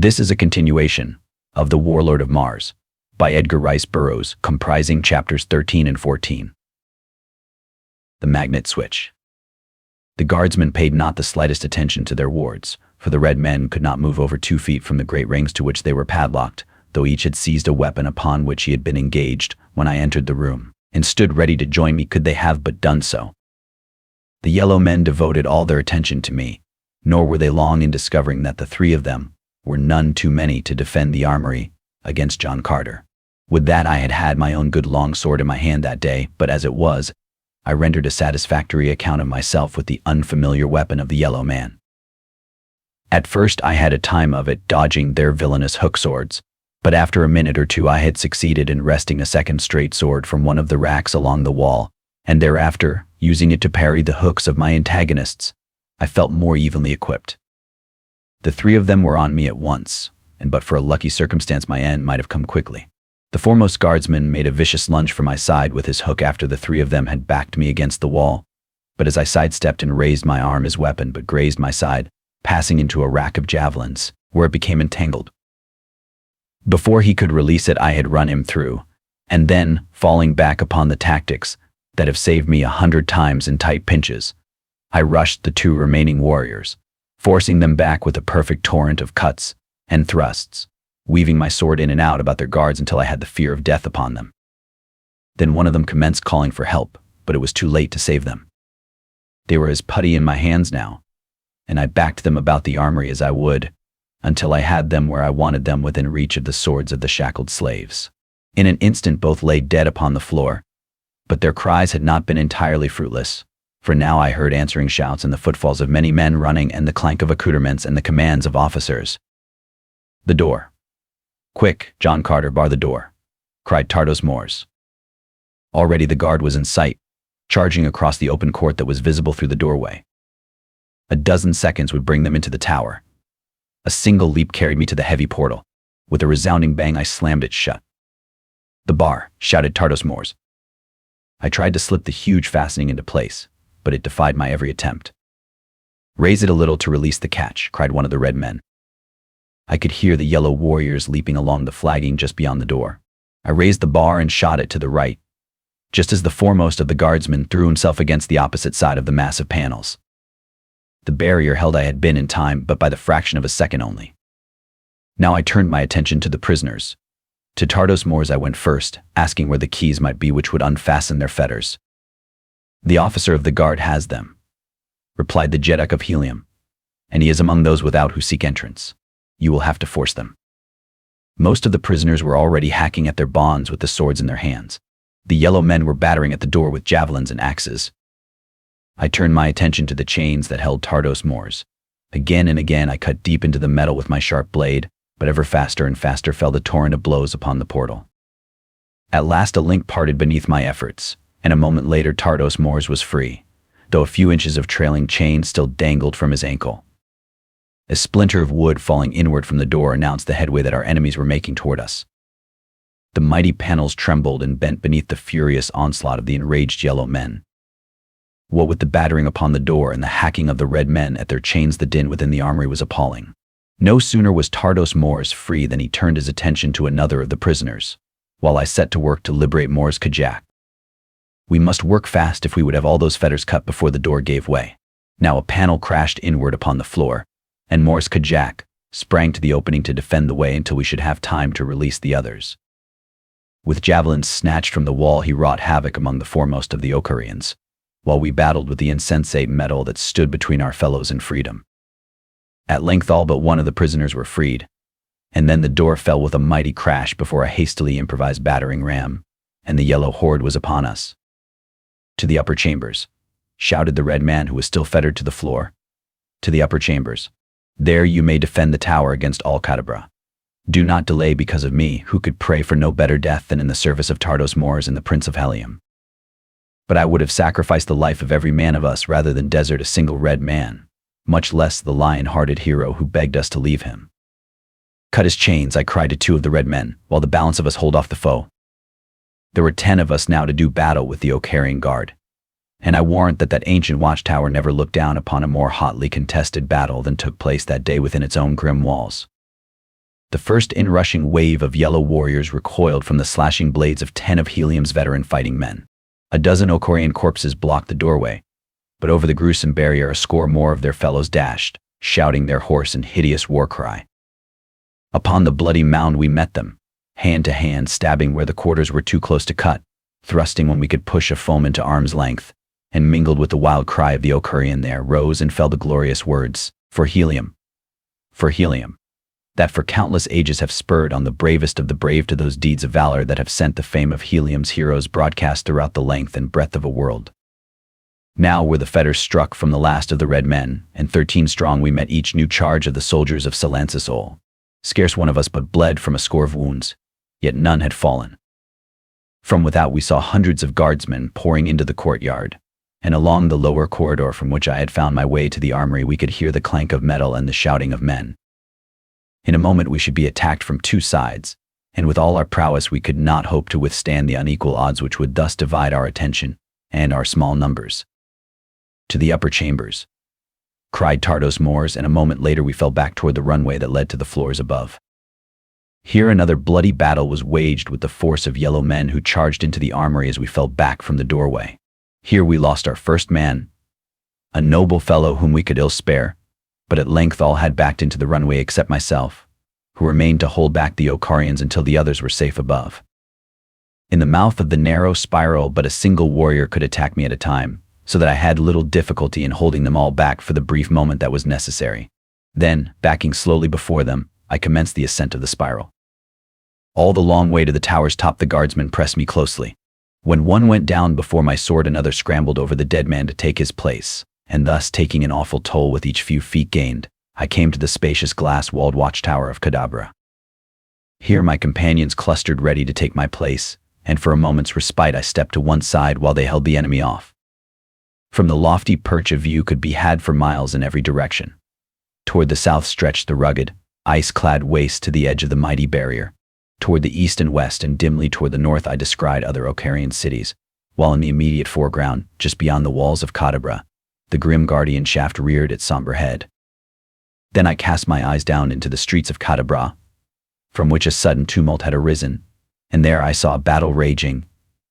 This is a continuation of The Warlord of Mars by Edgar Burroughs, comprising chapters 13 and 14. The magnet switch. The guardsmen paid not the slightest attention to their wards, for the red men could not move over 2 feet from the great rings to which they were padlocked, though each had seized a weapon upon which he had been engaged when I entered the room, and stood ready to join me could they have but done so. The yellow men devoted all their attention to me, nor were they long in discovering that the 3 of them were none too many to defend the armory against John Carter. Would that I had had my own good long sword in my hand that day, but as it was, I rendered a satisfactory account of myself with the unfamiliar weapon of the yellow man. At first I had a time of it dodging their villainous hook swords, but after a minute or two I had succeeded in wresting a second straight sword from one of the racks along the wall, and thereafter, using it to parry the hooks of my antagonists, I felt more evenly equipped. The 3 of them were on me at once, and but for a lucky circumstance my end might have come quickly. The foremost guardsman made a vicious lunge for my side with his hook after the 3 of them had backed me against the wall, but as I sidestepped and raised my arm his weapon but grazed my side, passing into a rack of javelins, where it became entangled. Before he could release it I had run him through, and then, falling back upon the tactics that have saved me 100 times in tight pinches, I rushed the 2 remaining warriors, forcing them back with a perfect torrent of cuts and thrusts, weaving my sword in and out about their guards until I had the fear of death upon them. Then one of them commenced calling for help, but it was too late to save them. They were as putty in my hands now, and I backed them about the armory as I would, until I had them where I wanted them within reach of the swords of the shackled slaves. In an instant both lay dead upon the floor, but their cries had not been entirely fruitless, for now I heard answering shouts and the footfalls of many men running and the clank of accoutrements and the commands of officers. The door. "Quick, John Carter, bar the door," cried Tardos Mors. Already the guard was in sight, charging across the open court that was visible through the doorway. A dozen seconds would bring them into the tower. A single leap carried me to the heavy portal. With a resounding bang I slammed it shut. "The bar," shouted Tardos Mors. I tried to slip the huge fastening into place, but it defied my every attempt. "Raise it a little to release the catch," cried one of the red men. I could hear the yellow warriors leaping along the flagging just beyond the door. I raised the bar and shot it to the right, just as the foremost of the guardsmen threw himself against the opposite side of the massive panels. The barrier held I had been in time, but by the fraction of a second only. Now I turned my attention to the prisoners. To Tardos Mors I went first, asking where the keys might be which would unfasten their fetters. "The officer of the guard has them," replied the Jeddak of Helium, "and he is among those without who seek entrance. You will have to force them." Most of the prisoners were already hacking at their bonds with the swords in their hands. The yellow men were battering at the door with javelins and axes. I turned my attention to the chains that held Tardos Mors. Again and again I cut deep into the metal with my sharp blade, but ever faster and faster fell the torrent of blows upon the portal. At last a link parted beneath my efforts, and a moment later Tardos Mors was free, though a few inches of trailing chain still dangled from his ankle. A splinter of wood falling inward from the door announced the headway that our enemies were making toward us. The mighty panels trembled and bent beneath the furious onslaught of the enraged yellow men. What with the battering upon the door and the hacking of the red men at their chains, the din within the armory was appalling. No sooner was Tardos Mors free than he turned his attention to another of the prisoners, while I set to work to liberate Mors Kajak. We must work fast if we would have all those fetters cut before the door gave way. Now a panel crashed inward upon the floor, and Mors Kajak sprang to the opening to defend the way until we should have time to release the others. With javelins snatched from the wall he wrought havoc among the foremost of the Okarians, while we battled with the insensate metal that stood between our fellows and freedom. At length all but one of the prisoners were freed, and then the door fell with a mighty crash before a hastily improvised battering ram, and the yellow horde was upon us. "To the upper chambers," shouted the red man who was still fettered to the floor. "To the upper chambers. There you may defend the tower against all Kadabra. Do not delay because of me, who could pray for no better death than in the service of Tardos Mors and the Prince of Helium. But I would have sacrificed the life of every man of us rather than desert a single red man, much less the lion-hearted hero who begged us to leave him." "Cut his chains," I cried to 2 of the red men, "while the balance of us hold off the foe." There were 10 of us now to do battle with the Okarian guard, and I warrant that ancient watchtower never looked down upon a more hotly contested battle than took place that day within its own grim walls. The first inrushing wave of yellow warriors recoiled from the slashing blades of 10 of Helium's veteran fighting men. A dozen Okorian corpses blocked the doorway, but over the gruesome barrier a score more of their fellows dashed, shouting their hoarse and hideous war cry. Upon the bloody mound we met them, hand to hand, stabbing where the quarters were too close to cut, thrusting when we could push a foeman to arm's length, and mingled with the wild cry of the Okorian there rose and fell the glorious words, "For Helium! For Helium!" that for countless ages have spurred on the bravest of the brave to those deeds of valor that have sent the fame of Helium's heroes broadcast throughout the length and breadth of a world. Now were the fetters struck from the last of the red men, and 13 strong we met each new charge of the soldiers of Silencis all. Scarce one of us but bled from a score of wounds, yet none had fallen. From without we saw hundreds of guardsmen pouring into the courtyard, and along the lower corridor from which I had found my way to the armory we could hear the clank of metal and the shouting of men. In a moment we should be attacked from two sides, and with all our prowess we could not hope to withstand the unequal odds which would thus divide our attention and our small numbers. "To the upper chambers," cried Tardos Mors, and a moment later we fell back toward the runway that led to the floors above. Here another bloody battle was waged with the force of yellow men who charged into the armory as we fell back from the doorway. Here we lost our first man, a noble fellow whom we could ill spare, but at length all had backed into the runway except myself, who remained to hold back the Okarians until the others were safe above. In the mouth of the narrow spiral but a single warrior could attack me at a time, so that I had little difficulty in holding them all back for the brief moment that was necessary. Then, backing slowly before them, I commenced the ascent of the spiral. All the long way to the tower's top the guardsmen pressed me closely. When one went down before my sword another scrambled over the dead man to take his place, and thus taking an awful toll with each few feet gained, I came to the spacious glass-walled watchtower of Cadabra. Here my companions clustered ready to take my place, and for a moment's respite I stepped to one side while they held the enemy off. From the lofty perch a view could be had for miles in every direction. Toward the south stretched the rugged, ice-clad waste to the edge of the mighty barrier. Toward the east and west and dimly toward the north I descried other Okarian cities, while in the immediate foreground, just beyond the walls of Cadabra, the grim guardian shaft reared its somber head. Then I cast my eyes down into the streets of Cadabra, from which a sudden tumult had arisen, and there I saw a battle raging,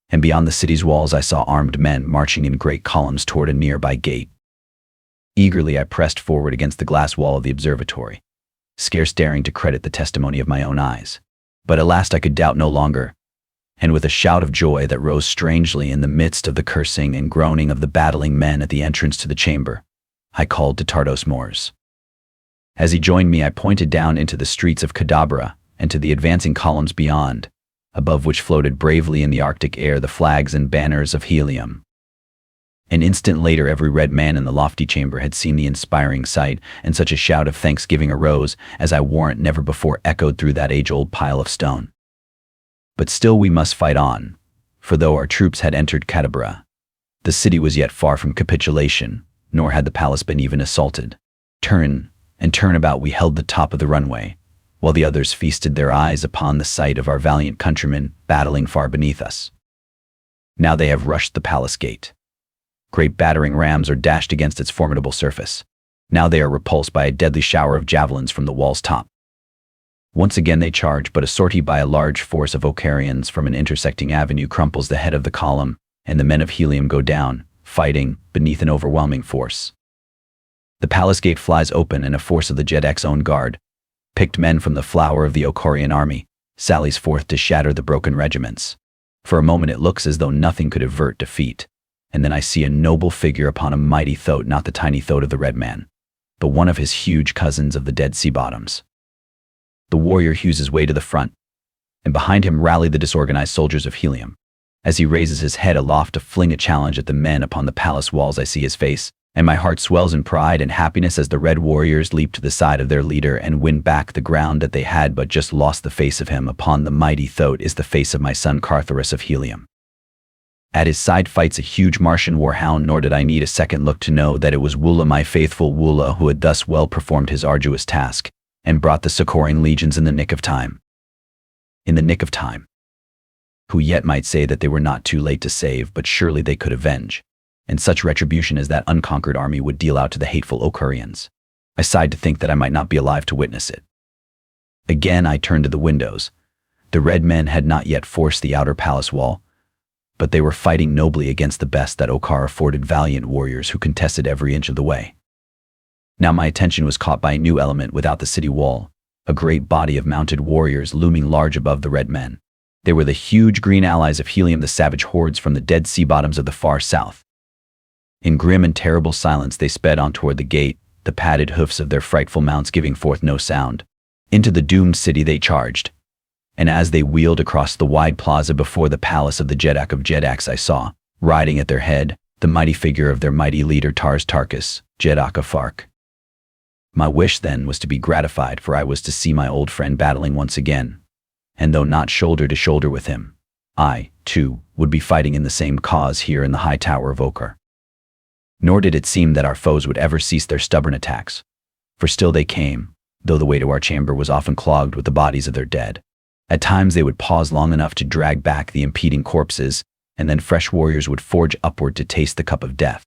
and beyond the city's walls I saw armed men marching in great columns toward a nearby gate. Eagerly I pressed forward against the glass wall of the observatory, scarce daring to credit the testimony of my own eyes. But at last I could doubt no longer, and with a shout of joy that rose strangely in the midst of the cursing and groaning of the battling men at the entrance to the chamber, I called to Tardos Mors. As he joined me I pointed down into the streets of Cadabra and to the advancing columns beyond, above which floated bravely in the Arctic air the flags and banners of Helium. An instant later every red man in the lofty chamber had seen the inspiring sight, and such a shout of thanksgiving arose as I warrant never before echoed through that age-old pile of stone. But still we must fight on, for though our troops had entered Cadabra, the city was yet far from capitulation, nor had the palace been even assaulted. Turn and turn about we held the top of the runway, while the others feasted their eyes upon the sight of our valiant countrymen battling far beneath us. Now they have rushed the palace gate. Great battering rams are dashed against its formidable surface. Now they are repulsed by a deadly shower of javelins from the wall's top. Once again they charge, but a sortie by a large force of Okarians from an intersecting avenue crumples the head of the column, and the men of Helium go down, fighting, beneath an overwhelming force. The palace gate flies open, and a force of the Jedek's own guard, picked men from the flower of the Okorian army, sallies forth to shatter the broken regiments. For a moment it looks as though nothing could avert defeat, and then I see a noble figure upon a mighty thoat, not the tiny thoat of the red man, but one of his huge cousins of the dead sea bottoms. The warrior hews his way to the front, and behind him rally the disorganized soldiers of Helium. As he raises his head aloft to fling a challenge at the men upon the palace walls, I see his face, and my heart swells in pride and happiness as the red warriors leap to the side of their leader and win back the ground that they had but just lost. The face of him upon the mighty thoat is the face of my son Cartharus of Helium. At his side fights a huge Martian warhound, nor did I need a second look to know that it was Wula, my faithful Wula, who had thus well performed his arduous task, and brought the succoring legions in the nick of time. In the nick of time. Who yet might say that they were not too late to save, but surely they could avenge, and such retribution as that unconquered army would deal out to the hateful Okarians. I sighed to think that I might not be alive to witness it. Again I turned to the windows. The red men had not yet forced the outer palace wall, but they were fighting nobly against the best that Okar afforded, valiant warriors who contested every inch of the way. Now my attention was caught by a new element without the city wall, a great body of mounted warriors looming large above the red men. They were the huge green allies of Helium, the savage hordes from the dead sea bottoms of the far south. In grim and terrible silence they sped on toward the gate, the padded hoofs of their frightful mounts giving forth no sound. Into the doomed city they charged, and as they wheeled across the wide plaza before the palace of the Jeddak of Jeddaks, I saw, riding at their head, the mighty figure of their mighty leader Tars Tarkas, Jeddak of Fark. My wish then was to be gratified, for I was to see my old friend battling once again, and though not shoulder to shoulder with him, I, too, would be fighting in the same cause here in the high tower of Okar. Nor did it seem that our foes would ever cease their stubborn attacks, for still they came, though the way to our chamber was often clogged with the bodies of their dead. At times they would pause long enough to drag back the impeding corpses, and then fresh warriors would forge upward to taste the cup of death.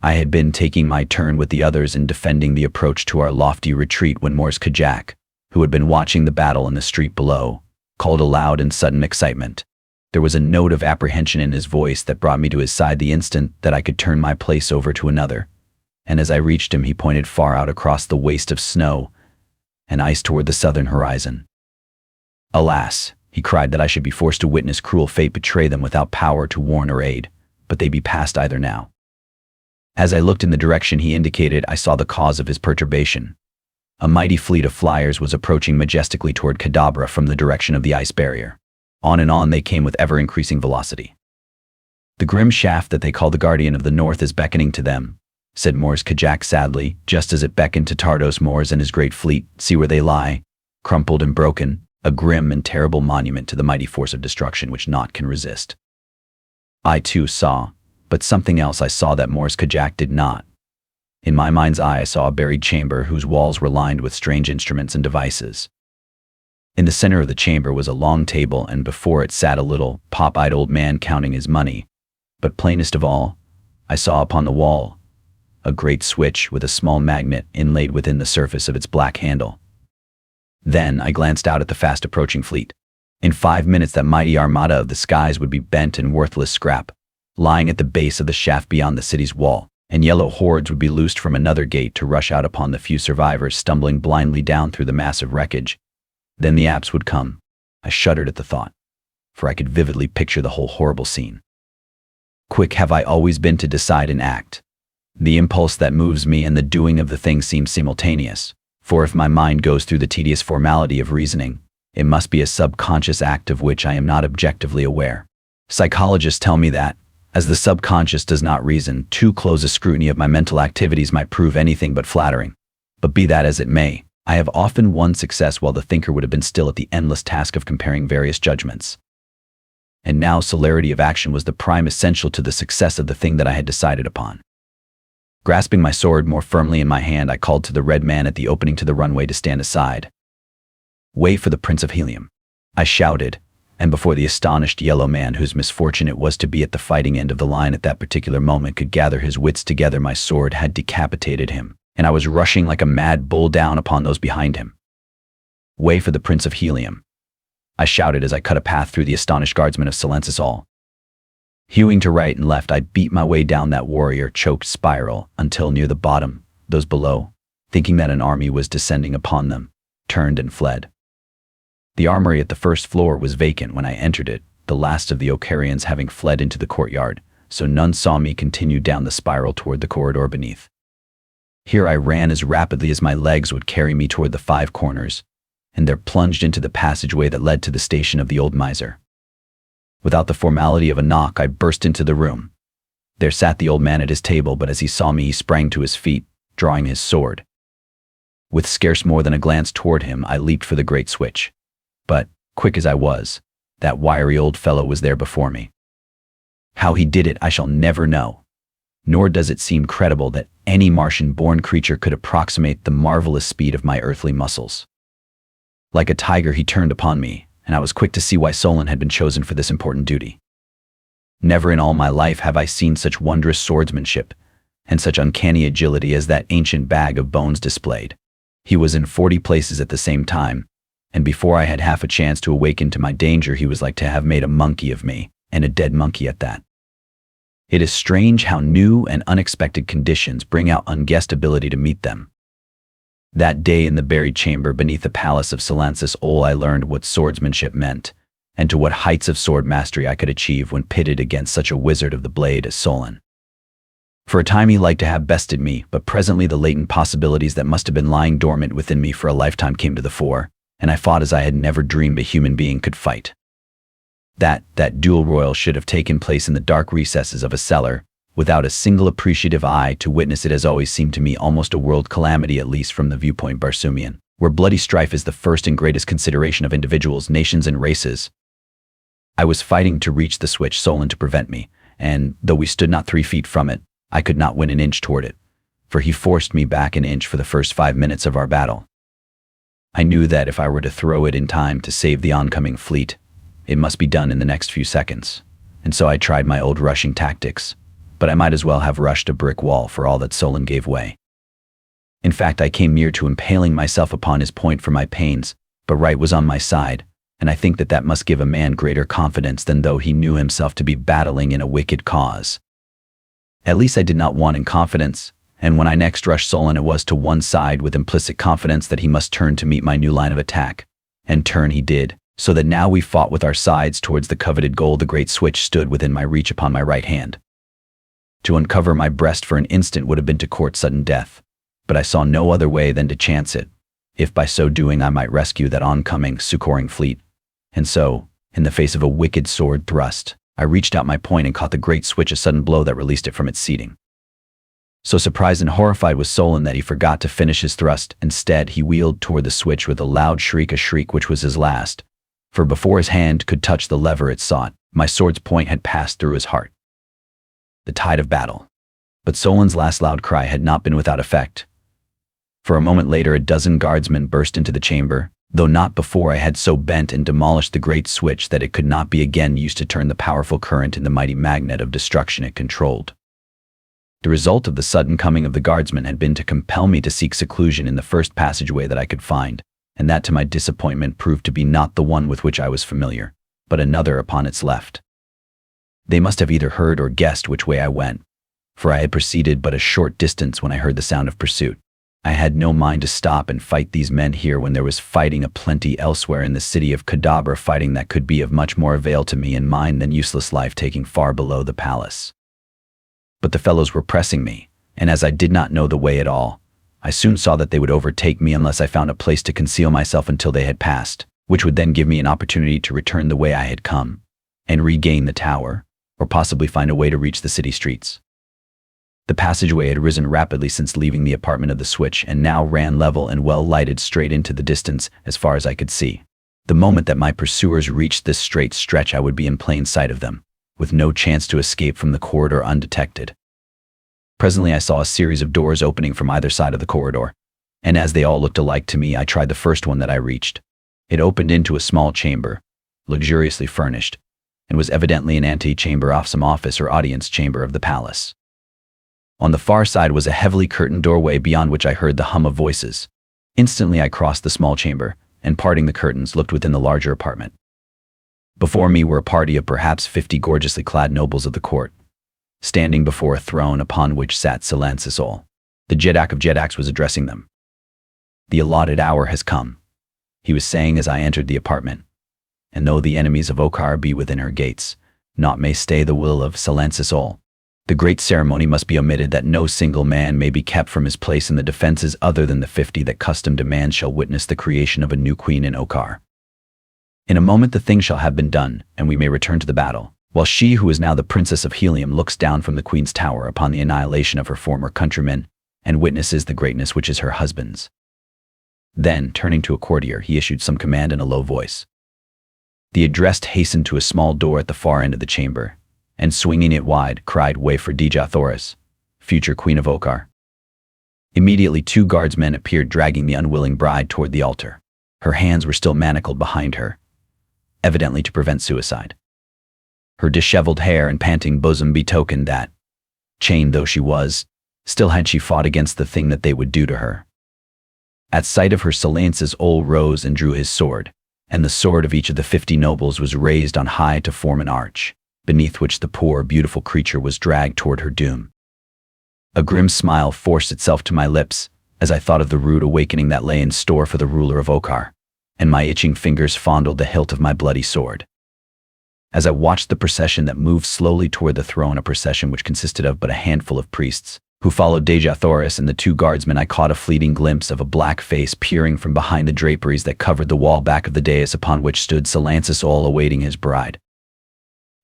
I had been taking my turn with the others in defending the approach to our lofty retreat when Morz Kajak, who had been watching the battle in the street below, called aloud in sudden excitement. There was a note of apprehension in his voice that brought me to his side the instant that I could turn my place over to another, and as I reached him he pointed far out across the waste of snow and ice toward the southern horizon. Alas, he cried, that I should be forced to witness cruel fate betray them without power to warn or aid, but they be past either now. As I looked in the direction he indicated, I saw the cause of his perturbation. A mighty fleet of flyers was approaching majestically toward Kadabra from the direction of the ice barrier. On and on they came with ever-increasing velocity. The grim shaft that they call the Guardian of the North is beckoning to them, said Morz Kajak sadly, just as it beckoned to Tardos Morz and his great fleet. See where they lie, crumpled and broken, a grim and terrible monument to the mighty force of destruction which naught can resist. I too saw, but something else I saw that Morz Kajak did not. In my mind's eye I saw a buried chamber whose walls were lined with strange instruments and devices. In the center of the chamber was a long table, and before it sat a little, pop-eyed old man counting his money. But plainest of all, I saw upon the wall a great switch with a small magnet inlaid within the surface of its black handle. Then I glanced out at the fast-approaching fleet. In 5 minutes that mighty armada of the skies would be bent and worthless scrap, lying at the base of the shaft beyond the city's wall, and yellow hordes would be loosed from another gate to rush out upon the few survivors stumbling blindly down through the massive wreckage. Then the Apps would come. I shuddered at the thought, for I could vividly picture the whole horrible scene. Quick have I always been to decide and act. The impulse that moves me and the doing of the thing seem simultaneous, for if my mind goes through the tedious formality of reasoning, it must be a subconscious act of which I am not objectively aware. Psychologists tell me that, as the subconscious does not reason, too close a scrutiny of my mental activities might prove anything but flattering. But be that as it may, I have often won success while the thinker would have been still at the endless task of comparing various judgments. And now celerity of action was the prime essential to the success of the thing that I had decided upon. Grasping my sword more firmly in my hand, I called to the red man at the opening to the runway to stand aside. "Way for the Prince of Helium," I shouted, and before the astonished yellow man, whose misfortune it was to be at the fighting end of the line at that particular moment, could gather his wits together, my sword had decapitated him, and I was rushing like a mad bull down upon those behind him. "Way for the Prince of Helium," I shouted as I cut a path through the astonished guardsmen of Silensis all. Hewing to right and left, I beat my way down that warrior-choked spiral until near the bottom, those below, thinking that an army was descending upon them, turned and fled. The armory at the first floor was vacant when I entered it, the last of the Okarians having fled into the courtyard, so none saw me continue down the spiral toward the corridor beneath. Here I ran as rapidly as my legs would carry me toward the 5 corners, and there plunged into the passageway that led to the station of the old miser. Without the formality of a knock, I burst into the room. There sat the old man at his table, but as he saw me, he sprang to his feet, drawing his sword. With scarce more than a glance toward him, I leaped for the great switch. But, quick as I was, that wiry old fellow was there before me. How he did it I shall never know, nor does it seem credible that any Martian-born creature could approximate the marvelous speed of my earthly muscles. Like a tiger he turned upon me, and I was quick to see why Solon had been chosen for this important duty. Never in all my life have I seen such wondrous swordsmanship and such uncanny agility as that ancient bag of bones displayed. He was in 40 places at the same time, and before I had half a chance to awaken to my danger, he was like to have made a monkey of me, and a dead monkey at that. It is strange how new and unexpected conditions bring out unguessed ability to meet them. That day in the buried chamber beneath the palace of Silensis Ol, I learned what swordsmanship meant, and to what heights of sword mastery I could achieve when pitted against such a wizard of the blade as Solon. For a time he liked to have bested me, but presently the latent possibilities that must have been lying dormant within me for a lifetime came to the fore, and I fought as I had never dreamed a human being could fight. That duel royal should have taken place in the dark recesses of a cellar, without a single appreciative eye to witness it, has always seemed to me almost a world calamity, at least from the viewpoint Barsumian, where bloody strife is the first and greatest consideration of individuals, nations, and races. I was fighting to reach the switch, Solon to prevent me, and, though we stood not 3 feet from it, I could not win an inch toward it, for he forced me back an inch for the first 5 minutes of our battle. I knew that if I were to throw it in time to save the oncoming fleet, it must be done in the next few seconds, and so I tried my old rushing tactics, but I might as well have rushed a brick wall for all that Solon gave way. In fact, I came near to impaling myself upon his point for my pains, but right was on my side, and I think that must give a man greater confidence than though he knew himself to be battling in a wicked cause. At least I did not want in confidence, and when I next rushed Solon, it was to one side with implicit confidence that he must turn to meet my new line of attack, and turn he did, so that now we fought with our sides towards the coveted goal. The great switch stood within my reach upon my right hand. To uncover my breast for an instant would have been to court sudden death, but I saw no other way than to chance it, if by so doing I might rescue that oncoming, succoring fleet. And so, in the face of a wicked sword thrust, I reached out my point and caught the great switch a sudden blow that released it from its seating. So surprised and horrified was Solon that he forgot to finish his thrust. Instead, he wheeled toward the switch with a loud shriek, a shriek which was his last, for before his hand could touch the lever it sought, my sword's point had passed through his heart. The tide of battle. But Solon's last loud cry had not been without effect. For a moment later, a dozen guardsmen burst into the chamber, though not before I had so bent and demolished the great switch that it could not be again used to turn the powerful current in the mighty magnet of destruction it controlled. The result of the sudden coming of the guardsmen had been to compel me to seek seclusion in the first passageway that I could find, and that to my disappointment proved to be not the one with which I was familiar, but another upon its left. They must have either heard or guessed which way I went, for I had proceeded but a short distance when I heard the sound of pursuit. I had no mind to stop and fight these men here when there was fighting aplenty elsewhere in the city of Cadabra, fighting that could be of much more avail to me and mine than useless life taking far below the palace. But the fellows were pressing me, and as I did not know the way at all, I soon saw that they would overtake me unless I found a place to conceal myself until they had passed, which would then give me an opportunity to return the way I had come, and regain the tower, or possibly find a way to reach the city streets. The passageway had risen rapidly since leaving the apartment of the switch, and now ran level and well lighted straight into the distance as far as I could see. The moment that my pursuers reached this straight stretch, I would be in plain sight of them, with no chance to escape from the corridor undetected. Presently I saw a series of doors opening from either side of the corridor, and as they all looked alike to me, I tried the first one that I reached. It opened into a small chamber, luxuriously furnished, and was evidently an antechamber off some office or audience chamber of the palace. On the far side was a heavily curtained doorway beyond which I heard the hum of voices. Instantly I crossed the small chamber, and parting the curtains, looked within the larger apartment. Before me were a party of perhaps 50 gorgeously clad nobles of the court, standing before a throne upon which sat Silensis Ol. The Jeddak of Jeddaks was addressing them. "The allotted hour has come," he was saying as I entered the apartment, "and though the enemies of Okar be within her gates, naught may stay the will of Silensis Ol. The great ceremony must be omitted, that no single man may be kept from his place in the defenses other than the 50 that custom demands shall witness the creation of a new queen in Okar. In a moment the thing shall have been done, and we may return to the battle, while she who is now the Princess of Helium looks down from the Queen's tower upon the annihilation of her former countrymen, and witnesses the greatness which is her husband's." Then, turning to a courtier, he issued some command in a low voice. The addressed hastened to a small door at the far end of the chamber, and swinging it wide, cried, "Way for Dija Thoris, future Queen of Okar." Immediately 2 guardsmen appeared, dragging the unwilling bride toward the altar. Her hands were still manacled behind her, evidently to prevent suicide. Her disheveled hair and panting bosom betokened that, chained though she was, still had she fought against the thing that they would do to her. At sight of her, Silence's Ol rose and drew his sword, and the sword of each of the 50 nobles was raised on high to form an arch, beneath which the poor, beautiful creature was dragged toward her doom. A grim smile forced itself to my lips as I thought of the rude awakening that lay in store for the ruler of Okar, and my itching fingers fondled the hilt of my bloody sword. As I watched the procession that moved slowly toward the throne, a procession which consisted of but a handful of priests, who followed Dejah Thoris and the 2 guardsmen, I caught a fleeting glimpse of a black face peering from behind the draperies that covered the wall back of the dais upon which stood Silence's Ol awaiting his bride.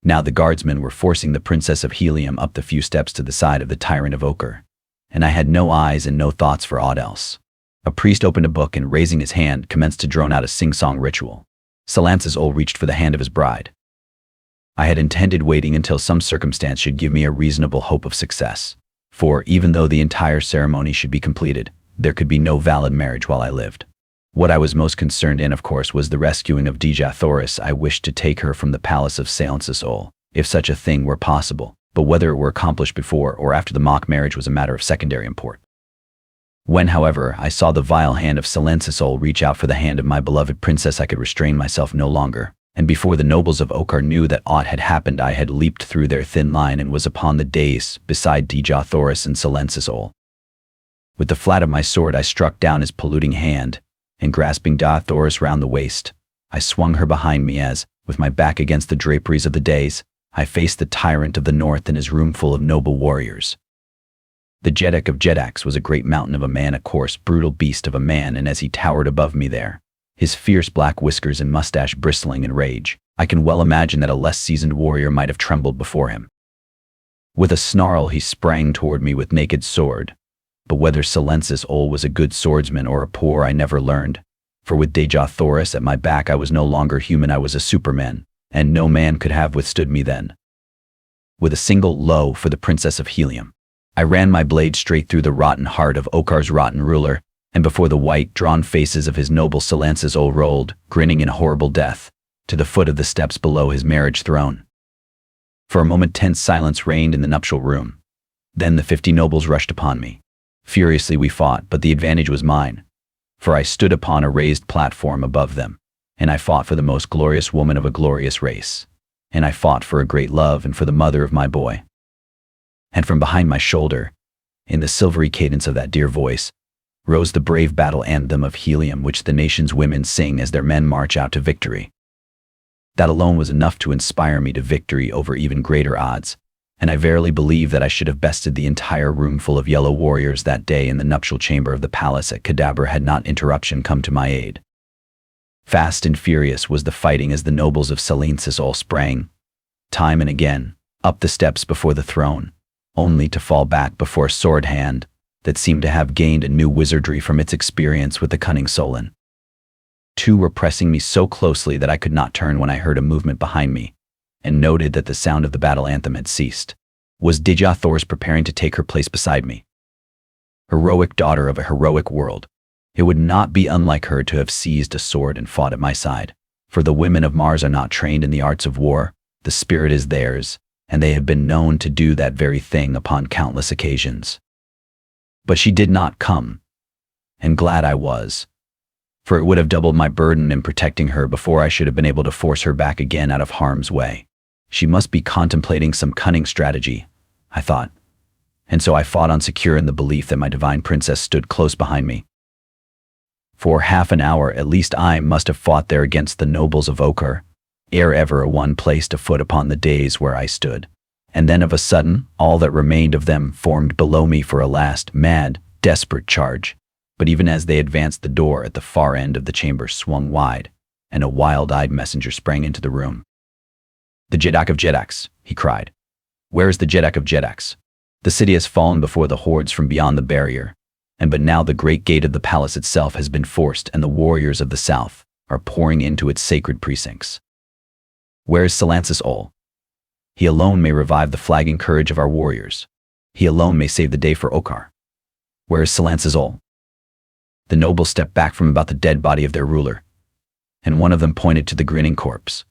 Now the guardsmen were forcing the Princess of Helium up the few steps to the side of the Tyrant of Ochre, and I had no eyes and no thoughts for aught else. A priest opened a book and, raising his hand, commenced to drone out a sing-song ritual. Silence's Ol reached for the hand of his bride. I had intended waiting until some circumstance should give me a reasonable hope of success, for even though the entire ceremony should be completed, there could be no valid marriage while I lived. What I was most concerned in, of course, was the rescuing of Dejah Thoris. I wished to take her from the palace of Silence's Ol, if such a thing were possible, but whether it were accomplished before or after the mock marriage was a matter of secondary import. When, however, I saw the vile hand of Silence's Ol reach out for the hand of my beloved princess, I could restrain myself no longer, and before the nobles of Okar knew that aught had happened, I had leaped through their thin line and was upon the dais beside Dejah Thoris and Silence's Ol. With the flat of my sword I struck down his polluting hand, and grasping Dejah Thoris round the waist, I swung her behind me as, with my back against the draperies of the dais, I faced the tyrant of the north and his room full of noble warriors. The Jeddak of Jeddaks was a great mountain of a man, a coarse, brutal beast of a man, and as he towered above me there, his fierce black whiskers and mustache bristling in rage, I can well imagine that a less seasoned warrior might have trembled before him. With a snarl he sprang toward me with naked sword, but whether Silence's Ol was a good swordsman or a poor I never learned, for with Dejah Thoris at my back I was no longer human, I was a superman, and no man could have withstood me then. With a single "lo" for the Princess of Helium, I ran my blade straight through the rotten heart of Okar's rotten ruler, and before the white, drawn faces of his noble Silence's Ol rolled, grinning in horrible death, to the foot of the steps below his marriage throne. For a moment tense silence reigned in the nuptial room. Then the 50 nobles rushed upon me. Furiously we fought, but the advantage was mine, for I stood upon a raised platform above them, and I fought for the most glorious woman of a glorious race, and I fought for a great love and for the mother of my boy. And from behind my shoulder, in the silvery cadence of that dear voice, rose the brave battle anthem of Helium which the nation's women sing as their men march out to victory. That alone was enough to inspire me to victory over even greater odds, and I verily believe that I should have bested the entire room full of yellow warriors that day in the nuptial chamber of the palace at Kadabra had not interruption come to my aid. Fast and furious was the fighting as the nobles of Silence's Ol sprang, time and again, up the steps before the throne, only to fall back before a sword hand that seemed to have gained a new wizardry from its experience with the cunning Solon. 2 were pressing me so closely that I could not turn when I heard a movement behind me, and noted that the sound of the battle anthem had ceased. Was Dejah Thoris preparing to take her place beside me? Heroic daughter of a heroic world, it would not be unlike her to have seized a sword and fought at my side, for the women of Mars are not trained in the arts of war, the spirit is theirs, and they have been known to do that very thing upon countless occasions. But she did not come, and glad I was, for it would have doubled my burden in protecting her before I should have been able to force her back again out of harm's way. She must be contemplating some cunning strategy, I thought, and so I fought on, secure in the belief that my divine princess stood close behind me. For half an hour at least I must have fought there against the nobles of Okar, ere ever a one placed a foot upon the dais where I stood. And then of a sudden, all that remained of them formed below me for a last, mad, desperate charge. But even as they advanced, the door at the far end of the chamber swung wide, and a wild-eyed messenger sprang into the room. "The Jeddak of Jeddaks," he cried. "Where is the Jeddak of Jeddaks? The city has fallen before the hordes from beyond the barrier, and but now the great gate of the palace itself has been forced, and the warriors of the south are pouring into its sacred precincts. Where is Silence's Ol? He alone may revive the flagging courage of our warriors. He alone may save the day for Okar. Where is Silence's Ol?" The nobles stepped back from about the dead body of their ruler, and one of them pointed to the grinning corpse.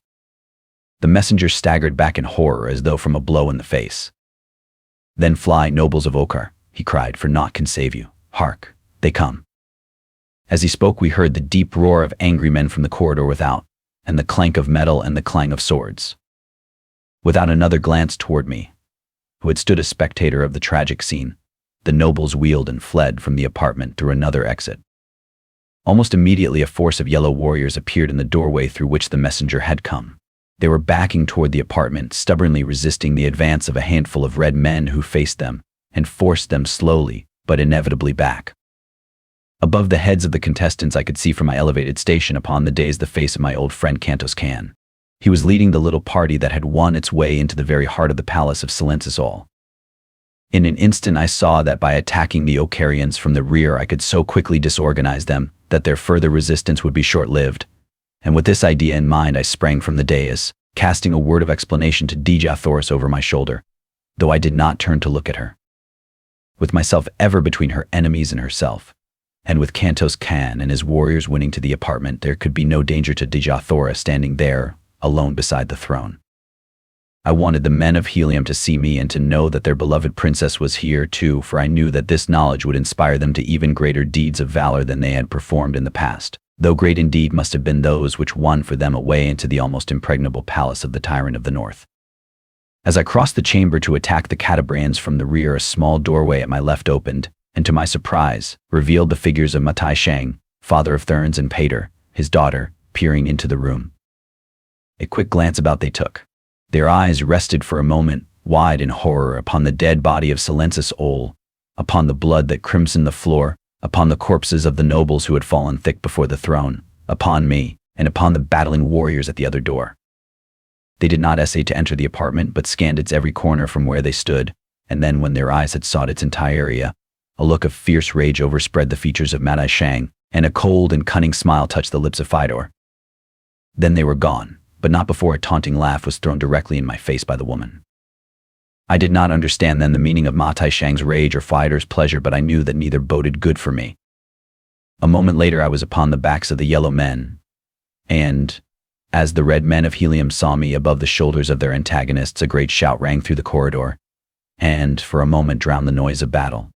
The messenger staggered back in horror as though from a blow in the face. "Then fly, nobles of Okar," he cried, "for naught can save you. Hark, they come." As he spoke, we heard the deep roar of angry men from the corridor without, and the clank of metal and the clang of swords. Without another glance toward me, who had stood a spectator of the tragic scene, the nobles wheeled and fled from the apartment through another exit. Almost immediately, a force of yellow warriors appeared in the doorway through which the messenger had come. They were backing toward the apartment, stubbornly resisting the advance of a handful of red men who faced them and forced them slowly, but inevitably back. Above the heads of the contestants, I could see from my elevated station upon the dais the face of my old friend Cantos Can. He was leading the little party that had won its way into the very heart of the palace of Silencis All. In an instant, I saw that by attacking the Ocarians from the rear, I could so quickly disorganize them that their further resistance would be short-lived. And with this idea in mind, I sprang from the dais, casting a word of explanation to Dejah Thoris over my shoulder, though I did not turn to look at her. With myself ever between her enemies and herself, and with Cantos Can and his warriors winning to the apartment, there could be no danger to Dejah Thoris standing there, alone beside the throne. I wanted the men of Helium to see me and to know that their beloved princess was here too, for I knew that this knowledge would inspire them to even greater deeds of valor than they had performed in the past, though great indeed must have been those which won for them a way into the almost impregnable palace of the Tyrant of the North. As I crossed the chamber to attack the Catabrians from the rear, a small doorway at my left opened, and to my surprise, revealed the figures of Matai Shang, father of Thurns, and Pater, his daughter, peering into the room. A quick glance about they took. Their eyes rested for a moment, wide in horror, upon the dead body of Silencis Ol, upon the blood that crimsoned the floor, upon the corpses of the nobles who had fallen thick before the throne, upon me, and upon the battling warriors at the other door. They did not essay to enter the apartment, but scanned its every corner from where they stood, and then, when their eyes had sought its entire area, a look of fierce rage overspread the features of Matai Shang, and a cold and cunning smile touched the lips of Fidor. Then they were gone, but not before a taunting laugh was thrown directly in my face by the woman. I did not understand then the meaning of Matai Shang's rage or Fidor's pleasure, but I knew that neither boded good for me. A moment later I was upon the backs of the yellow men, and, as the red men of Helium saw me above the shoulders of their antagonists, a great shout rang through the corridor, and, for a moment, drowned the noise of battle.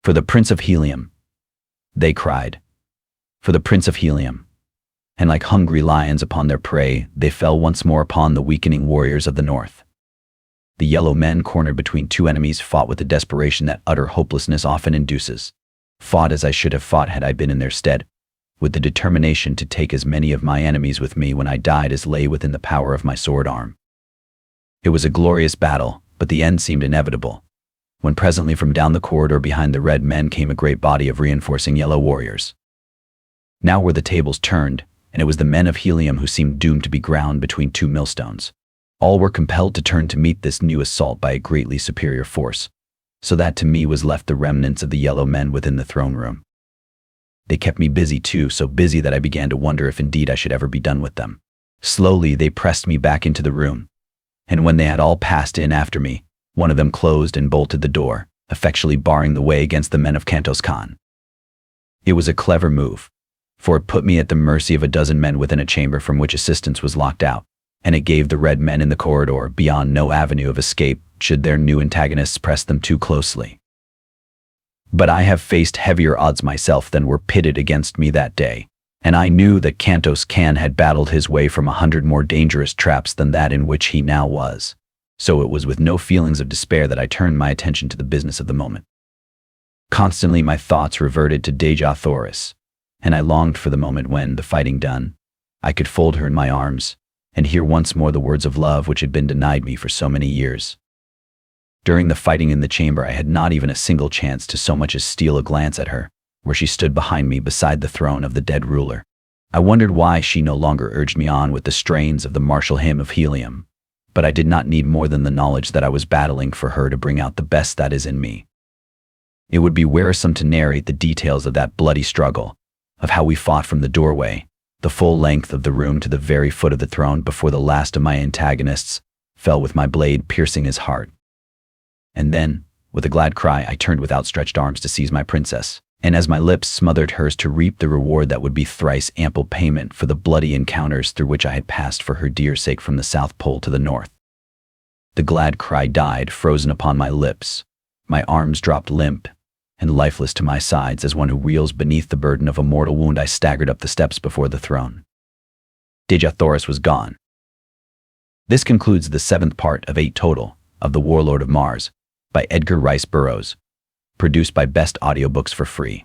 "For the Prince of Helium!" they cried. "For the Prince of Helium!" And like hungry lions upon their prey, they fell once more upon the weakening warriors of the north. The yellow men, cornered between two enemies, fought with the desperation that utter hopelessness often induces. Fought as I should have fought had I been in their stead, with the determination to take as many of my enemies with me when I died as lay within the power of my sword arm. It was a glorious battle, but the end seemed inevitable, when presently from down the corridor behind the red men came a great body of reinforcing yellow warriors. Now were the tables turned, and it was the men of Helium who seemed doomed to be ground between two millstones. All were compelled to turn to meet this new assault by a greatly superior force, so that to me was left the remnants of the yellow men within the throne room. They kept me busy too, so busy that I began to wonder if indeed I should ever be done with them. Slowly they pressed me back into the room, and when they had all passed in after me, one of them closed and bolted the door, effectually barring the way against the men of Cantos Can. It was a clever move, for it put me at the mercy of a dozen men within a chamber from which assistance was locked out, and it gave the red men in the corridor beyond no avenue of escape should their new antagonists press them too closely. But I have faced heavier odds myself than were pitted against me that day, and I knew that Cantos Can had battled his way from 100 more dangerous traps than that in which he now was. So it was with no feelings of despair that I turned my attention to the business of the moment. Constantly my thoughts reverted to Dejah Thoris, and I longed for the moment when, the fighting done, I could fold her in my arms and hear once more the words of love which had been denied me for so many years. During the fighting in the chamber I had not even a single chance to so much as steal a glance at her, where she stood behind me beside the throne of the dead ruler. I wondered why she no longer urged me on with the strains of the martial hymn of Helium, but I did not need more than the knowledge that I was battling for her to bring out the best that is in me. It would be wearisome to narrate the details of that bloody struggle, of how we fought from the doorway, the full length of the room to the very foot of the throne before the last of my antagonists fell with my blade piercing his heart. And then, with a glad cry, I turned with outstretched arms to seize my princess, and as my lips smothered hers to reap the reward that would be thrice ample payment for the bloody encounters through which I had passed for her dear sake from the South Pole to the North. The glad cry died, frozen upon my lips. My arms dropped limp, and lifeless to my sides as one who reels beneath the burden of a mortal wound, I staggered up the steps before the throne. Dejathoris was gone. This concludes the 7th part of 8 total of The Warlord of Mars by Edgar Rice Burroughs, produced by Best Audiobooks for free.